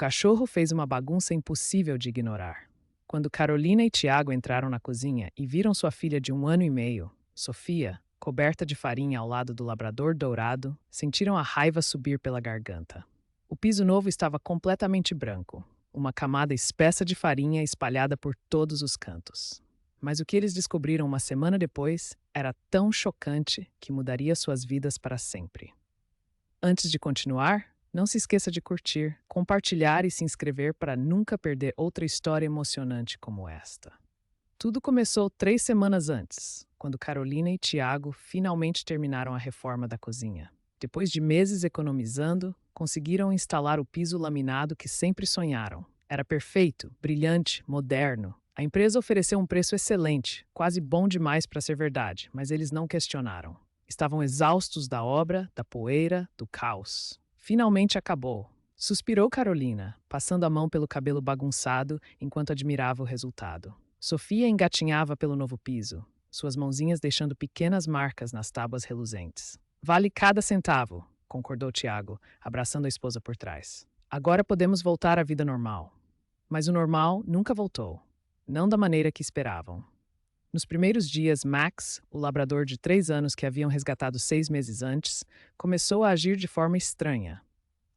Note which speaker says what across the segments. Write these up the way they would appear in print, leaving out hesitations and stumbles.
Speaker 1: cachorro fez uma bagunça impossível de ignorar. Quando Carolina e Tiago entraram na cozinha e viram sua filha de 1 ano e meio, Sofia, coberta de farinha ao lado do labrador dourado, sentiram a raiva subir pela garganta. O piso novo estava completamente branco, uma camada espessa de farinha espalhada por todos os cantos. Mas o que eles descobriram uma semana depois era tão chocante que mudaria suas vidas para sempre. Antes de continuar, não se esqueça de curtir, compartilhar e se inscrever para nunca perder outra história emocionante como esta. Tudo começou 3 semanas antes, quando Carolina e Tiago finalmente terminaram a reforma da cozinha. Depois de meses economizando, conseguiram instalar o piso laminado que sempre sonharam. Era perfeito, brilhante, moderno. A empresa ofereceu um preço excelente, quase bom demais para ser verdade, mas eles não questionaram. Estavam exaustos da obra, da poeira, do caos. Finalmente acabou. Suspirou Carolina, passando a mão pelo cabelo bagunçado enquanto admirava o resultado. Sofia engatinhava pelo novo piso, suas mãozinhas deixando pequenas marcas nas tábuas reluzentes. Vale cada centavo, concordou Tiago, abraçando a esposa por trás. Agora podemos voltar à vida normal. Mas o normal nunca voltou. Não da maneira que esperavam. Nos primeiros dias, Max, o labrador de 3 anos que haviam resgatado 6 meses antes, começou a agir de forma estranha.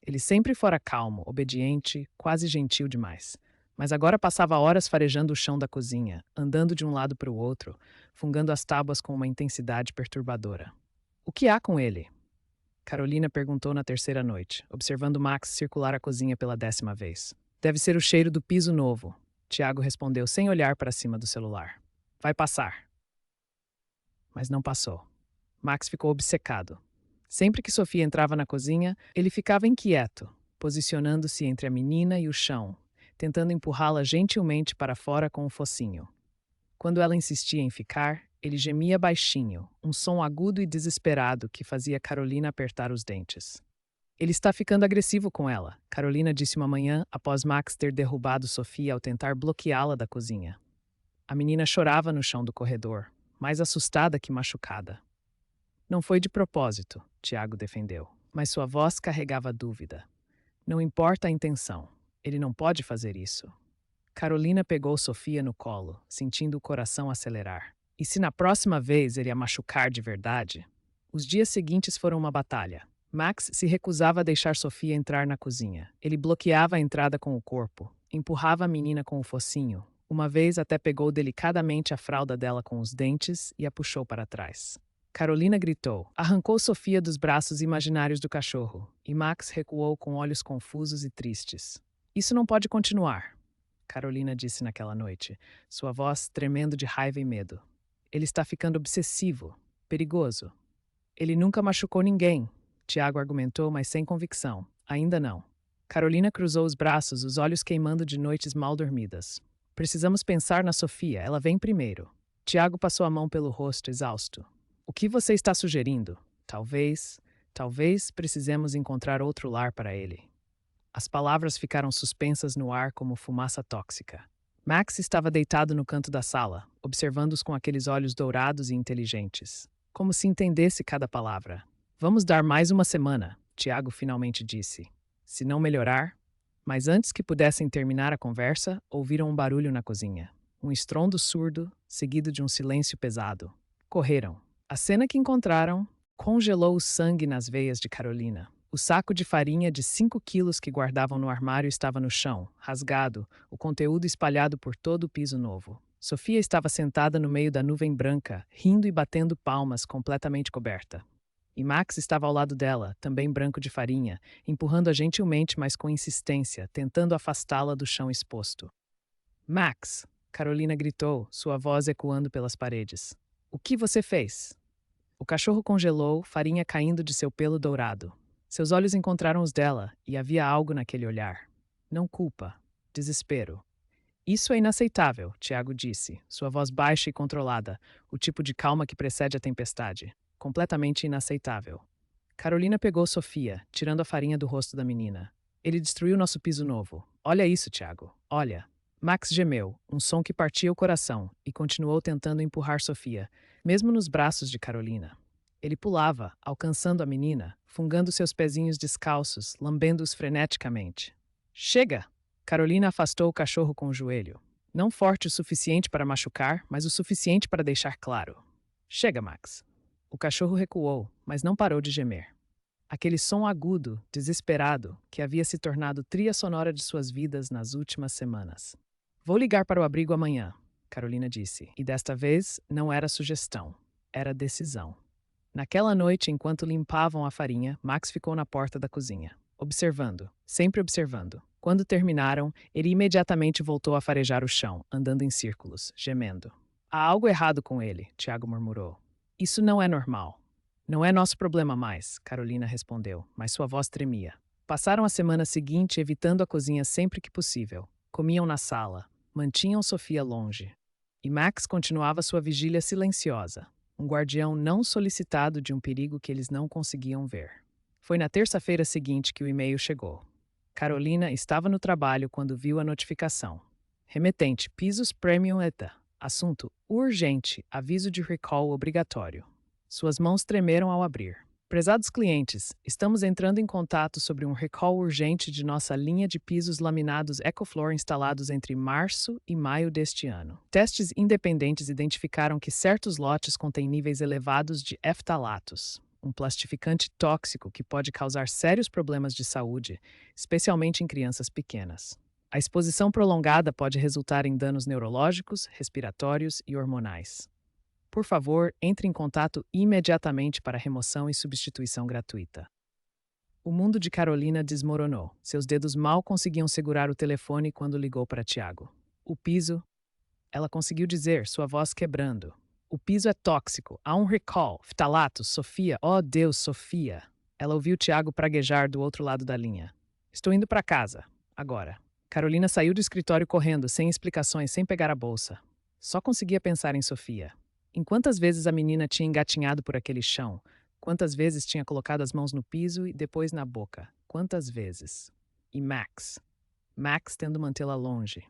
Speaker 1: Ele sempre fora calmo, obediente, quase gentil demais. Mas agora passava horas farejando o chão da cozinha, andando de um lado para o outro, fungando as tábuas com uma intensidade perturbadora. O que há com ele? Carolina perguntou na terceira noite, observando Max circular a cozinha pela 10ª vez. Deve ser o cheiro do piso novo, Tiago respondeu sem olhar para cima do celular. Vai passar. Mas não passou. Max ficou obcecado. Sempre que Sofia entrava na cozinha, ele ficava inquieto, posicionando-se entre a menina e o chão, tentando empurrá-la gentilmente para fora com o focinho. Quando ela insistia em ficar, ele gemia baixinho, um som agudo e desesperado que fazia Carolina apertar os dentes. Ele está ficando agressivo com ela, Carolina disse uma manhã após Max ter derrubado Sofia ao tentar bloqueá-la da cozinha. A menina chorava no chão do corredor, mais assustada que machucada. Não foi de propósito, Tiago defendeu, mas sua voz carregava dúvida. Não importa a intenção, ele não pode fazer isso. Carolina pegou Sofia no colo, sentindo o coração acelerar. E se na próxima vez ele a machucar de verdade? Os dias seguintes foram uma batalha. Max se recusava a deixar Sofia entrar na cozinha. Ele bloqueava a entrada com o corpo, empurrava a menina com o focinho. Uma vez até pegou delicadamente a fralda dela com os dentes e a puxou para trás. Carolina gritou, arrancou Sofia dos braços imaginários do cachorro, e Max recuou com olhos confusos e tristes. Isso não pode continuar, Carolina disse naquela noite, sua voz tremendo de raiva e medo. Ele está ficando obsessivo, perigoso. Ele nunca machucou ninguém, Tiago argumentou, mas sem convicção. Ainda não. Carolina cruzou os braços, os olhos queimando de noites mal dormidas. Precisamos pensar na Sofia, ela vem primeiro. Tiago passou a mão pelo rosto, exausto. O que você está sugerindo? Talvez precisemos encontrar outro lar para ele. As palavras ficaram suspensas no ar como fumaça tóxica. Max estava deitado no canto da sala, observando-os com aqueles olhos dourados e inteligentes, como se entendesse cada palavra. Vamos dar mais uma semana, Tiago finalmente disse. Se não melhorar... Mas antes que pudessem terminar a conversa, ouviram um barulho na cozinha. Um estrondo surdo, seguido de um silêncio pesado. Correram. A cena que encontraram congelou o sangue nas veias de Carolina. O saco de farinha de 5 quilos que guardavam no armário estava no chão, rasgado, o conteúdo espalhado por todo o piso novo. Sofia estava sentada no meio da nuvem branca, rindo e batendo palmas, completamente coberta. E Max estava ao lado dela, também branco de farinha, empurrando-a gentilmente, mas com insistência, tentando afastá-la do chão exposto. Max! Carolina gritou, sua voz ecoando pelas paredes. O que você fez? O cachorro congelou, farinha caindo de seu pelo dourado. Seus olhos encontraram os dela, e havia algo naquele olhar. Não culpa. Desespero. Isso é inaceitável, Tiago disse, sua voz baixa e controlada, o tipo de calma que precede a tempestade. Completamente inaceitável. Carolina pegou Sofia, tirando a farinha do rosto da menina. Ele destruiu nosso piso novo. Olha isso, Tiago. Olha. Max gemeu, um som que partia o coração, e continuou tentando empurrar Sofia, mesmo nos braços de Carolina. Ele pulava, alcançando a menina, fungando seus pezinhos descalços, lambendo-os freneticamente. Chega! Carolina afastou o cachorro com o joelho. Não forte o suficiente para machucar, mas o suficiente para deixar claro. Chega, Max. O cachorro recuou, mas não parou de gemer. Aquele som agudo, desesperado, que havia se tornado trilha sonora de suas vidas nas últimas semanas. Vou ligar para o abrigo amanhã, Carolina disse, e desta vez não era sugestão, era decisão. Naquela noite, enquanto limpavam a farinha, Max ficou na porta da cozinha, observando, sempre observando. Quando terminaram, ele imediatamente voltou a farejar o chão, andando em círculos, gemendo. Há algo errado com ele, Tiago murmurou. Isso não é normal. Não é nosso problema mais, Carolina respondeu, mas sua voz tremia. Passaram a semana seguinte evitando a cozinha sempre que possível. Comiam na sala, mantinham Sofia longe. E Max continuava sua vigília silenciosa, um guardião não solicitado de um perigo que eles não conseguiam ver. Foi na terça-feira seguinte que o e-mail chegou. Carolina estava no trabalho quando viu a notificação. Remetente, pisos premium ETA. Assunto urgente, aviso de recall obrigatório. Suas mãos tremeram ao abrir. Prezados clientes, estamos entrando em contato sobre um recall urgente de nossa linha de pisos laminados EcoFloor instalados entre março e maio deste ano. Testes independentes identificaram que certos lotes contêm níveis elevados de eftalatos, um plastificante tóxico que pode causar sérios problemas de saúde, especialmente em crianças pequenas. A exposição prolongada pode resultar em danos neurológicos, respiratórios e hormonais. Por favor, entre em contato imediatamente para remoção e substituição gratuita. O mundo de Carolina desmoronou. Seus dedos mal conseguiam segurar o telefone quando ligou para Tiago. O piso... Ela conseguiu dizer, sua voz quebrando. O piso é tóxico. Há um recall. Ftalatos, Sofia. Oh, Deus, Sofia. Ela ouviu Tiago praguejar do outro lado da linha. Estou indo para casa. Agora. Carolina saiu do escritório correndo, sem explicações, sem pegar a bolsa. Só conseguia pensar em Sofia. Em quantas vezes a menina tinha engatinhado por aquele chão? Quantas vezes tinha colocado as mãos no piso e depois na boca? Quantas vezes? E Max? Max tendo mantê-la longe.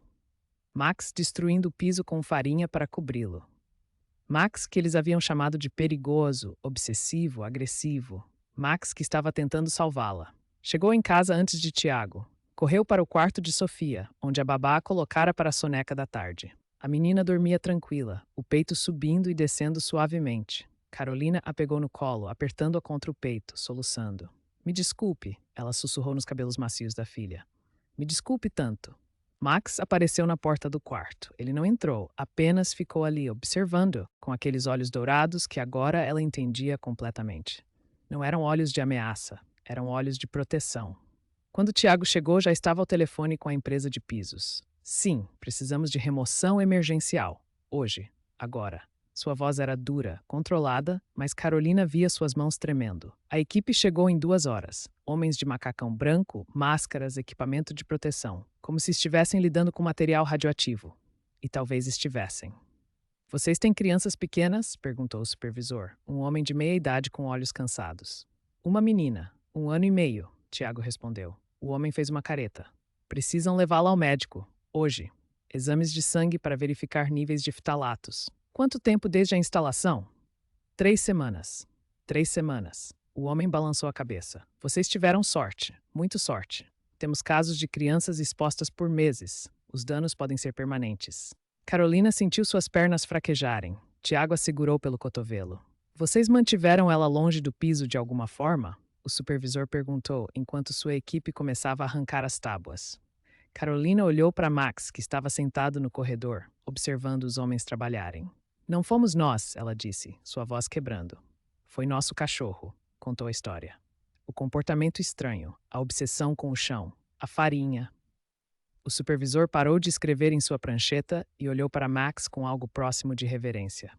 Speaker 1: Max destruindo o piso com farinha para cobri-lo. Max que eles haviam chamado de perigoso, obsessivo, agressivo. Max que estava tentando salvá-la. Chegou em casa antes de Tiago. Correu para o quarto de Sofia, onde a babá a colocara para a soneca da tarde. A menina dormia tranquila, o peito subindo e descendo suavemente. Carolina a pegou no colo, apertando-a contra o peito, soluçando. Me desculpe, ela sussurrou nos cabelos macios da filha. Me desculpe tanto. Max apareceu na porta do quarto. Ele não entrou, apenas ficou ali, observando, com aqueles olhos dourados que agora ela entendia completamente. Não eram olhos de ameaça, eram olhos de proteção. Quando Tiago chegou, já estava ao telefone com a empresa de pisos. Sim, precisamos de remoção emergencial. Hoje. Agora. Sua voz era dura, controlada, mas Carolina via suas mãos tremendo. A equipe chegou em 2 horas. Homens de macacão branco, máscaras, equipamento de proteção. Como se estivessem lidando com material radioativo. E talvez estivessem. Vocês têm crianças pequenas? Perguntou o supervisor. Um homem de meia idade com olhos cansados. Uma menina. 1 ano e meio, Tiago respondeu. O homem fez uma careta. Precisam levá-la ao médico. Hoje. Exames de sangue para verificar níveis de ftalatos. Quanto tempo desde a instalação? 3 semanas. 3 semanas. O homem balançou a cabeça. Vocês tiveram sorte. Muito sorte. Temos casos de crianças expostas por meses. Os danos podem ser permanentes. Carolina sentiu suas pernas fraquejarem. Tiago a segurou pelo cotovelo. Vocês mantiveram ela longe do piso de alguma forma? O supervisor perguntou, enquanto sua equipe começava a arrancar as tábuas. Carolina olhou para Max, que estava sentado no corredor, observando os homens trabalharem. Não fomos nós, ela disse, sua voz quebrando. Foi nosso cachorro, contou a história. O comportamento estranho, a obsessão com o chão, a farinha. O supervisor parou de escrever em sua prancheta e olhou para Max com algo próximo de reverência.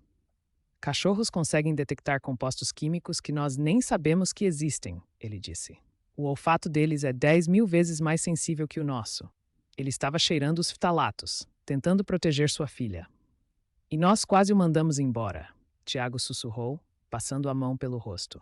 Speaker 1: Cachorros conseguem detectar compostos químicos que nós nem sabemos que existem, ele disse. O olfato deles é 10.000 vezes mais sensível que o nosso. Ele estava cheirando os ftalatos, tentando proteger sua filha. E nós quase o mandamos embora, Tiago sussurrou, passando a mão pelo rosto.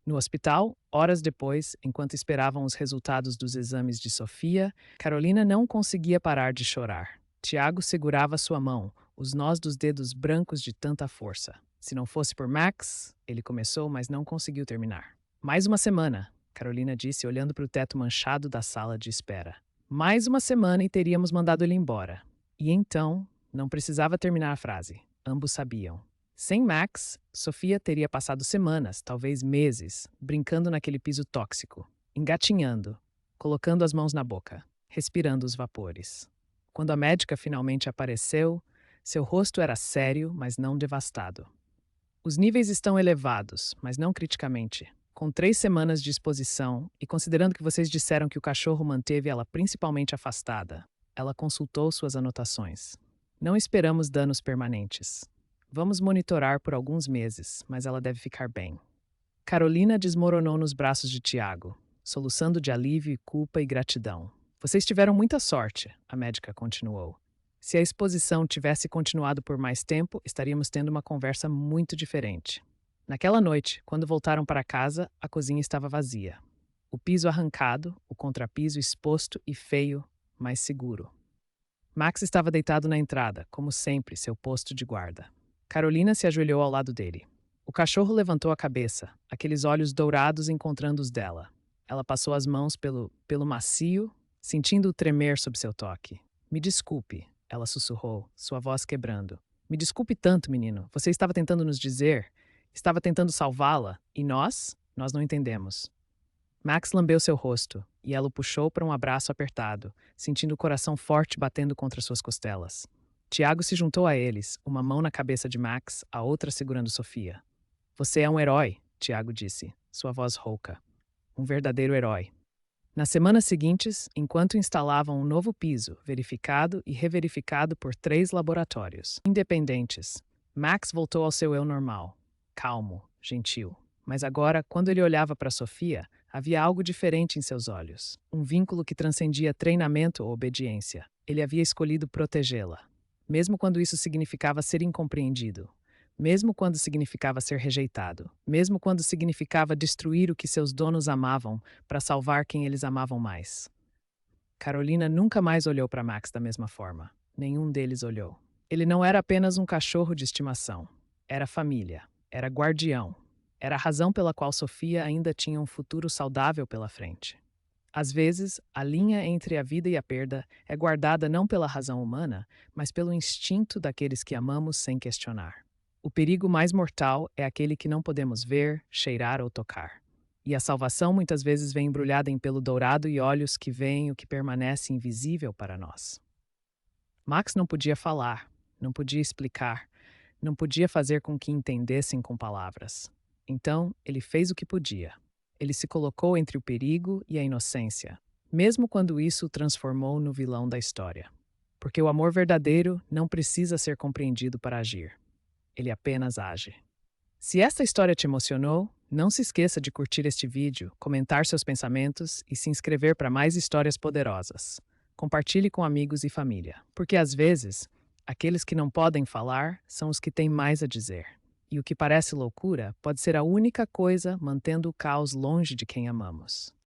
Speaker 1: No hospital, horas depois, enquanto esperavam os resultados dos exames de Sofia, Carolina não conseguia parar de chorar. Tiago segurava sua mão, os nós dos dedos brancos de tanta força. Se não fosse por Max, ele começou, mas não conseguiu terminar. Mais uma semana, Carolina disse, olhando para o teto manchado da sala de espera. Mais uma semana e teríamos mandado ele embora. E então, não precisava terminar a frase. Ambos sabiam. Sem Max, Sofia teria passado semanas, talvez meses, brincando naquele piso tóxico, engatinhando, colocando as mãos na boca, respirando os vapores. Quando a médica finalmente apareceu, seu rosto era sério, mas não devastado. Os níveis estão elevados, mas não criticamente. Com 3 semanas de exposição, e considerando que vocês disseram que o cachorro manteve ela principalmente afastada, ela consultou suas anotações. Não esperamos danos permanentes. Vamos monitorar por alguns meses, mas ela deve ficar bem. Carolina desmoronou nos braços de Tiago, soluçando de alívio e culpa e gratidão. Vocês tiveram muita sorte, a médica continuou. Se a exposição tivesse continuado por mais tempo, estaríamos tendo uma conversa muito diferente. Naquela noite, quando voltaram para casa, a cozinha estava vazia. O piso arrancado, o contrapiso exposto e feio, mas seguro. Max estava deitado na entrada, como sempre, seu posto de guarda. Carolina se ajoelhou ao lado dele. O cachorro levantou a cabeça, aqueles olhos dourados encontrando os dela. Ela passou as mãos pelo macio, sentindo o tremer sob seu toque. Me desculpe, ela sussurrou, sua voz quebrando. Me desculpe tanto, menino. Você estava tentando nos dizer. Estava tentando salvá-la. E nós? Nós não entendemos. Max lambeu seu rosto, e ela o puxou para um abraço apertado, sentindo o coração forte batendo contra suas costelas. Tiago se juntou a eles, uma mão na cabeça de Max, a outra segurando Sofia. Você é um herói, Tiago disse, sua voz rouca. Um verdadeiro herói. Nas semanas seguintes, enquanto instalavam um novo piso, verificado e reverificado por 3 laboratórios independentes, Max voltou ao seu eu normal, calmo, gentil. Mas agora, quando ele olhava para Sofia, havia algo diferente em seus olhos. Um vínculo que transcendia treinamento ou obediência. Ele havia escolhido protegê-la. Mesmo quando isso significava ser incompreendido. Mesmo quando significava ser rejeitado. Mesmo quando significava destruir o que seus donos amavam para salvar quem eles amavam mais. Carolina nunca mais olhou para Max da mesma forma. Nenhum deles olhou. Ele não era apenas um cachorro de estimação. Era família. Era guardião. Era a razão pela qual Sofia ainda tinha um futuro saudável pela frente. Às vezes, a linha entre a vida e a perda é guardada não pela razão humana, mas pelo instinto daqueles que amamos sem questionar. O perigo mais mortal é aquele que não podemos ver, cheirar ou tocar. E a salvação muitas vezes vem embrulhada em pelo dourado e olhos que veem o que permanece invisível para nós. Max não podia falar, não podia explicar, não podia fazer com que entendessem com palavras. Então, ele fez o que podia. Ele se colocou entre o perigo e a inocência, mesmo quando isso o transformou no vilão da história. Porque o amor verdadeiro não precisa ser compreendido para agir. Ele apenas age. Se esta história te emocionou, não se esqueça de curtir este vídeo, comentar seus pensamentos e se inscrever para mais histórias poderosas. Compartilhe com amigos e família, porque às vezes, aqueles que não podem falar são os que têm mais a dizer. E o que parece loucura pode ser a única coisa mantendo o caos longe de quem amamos.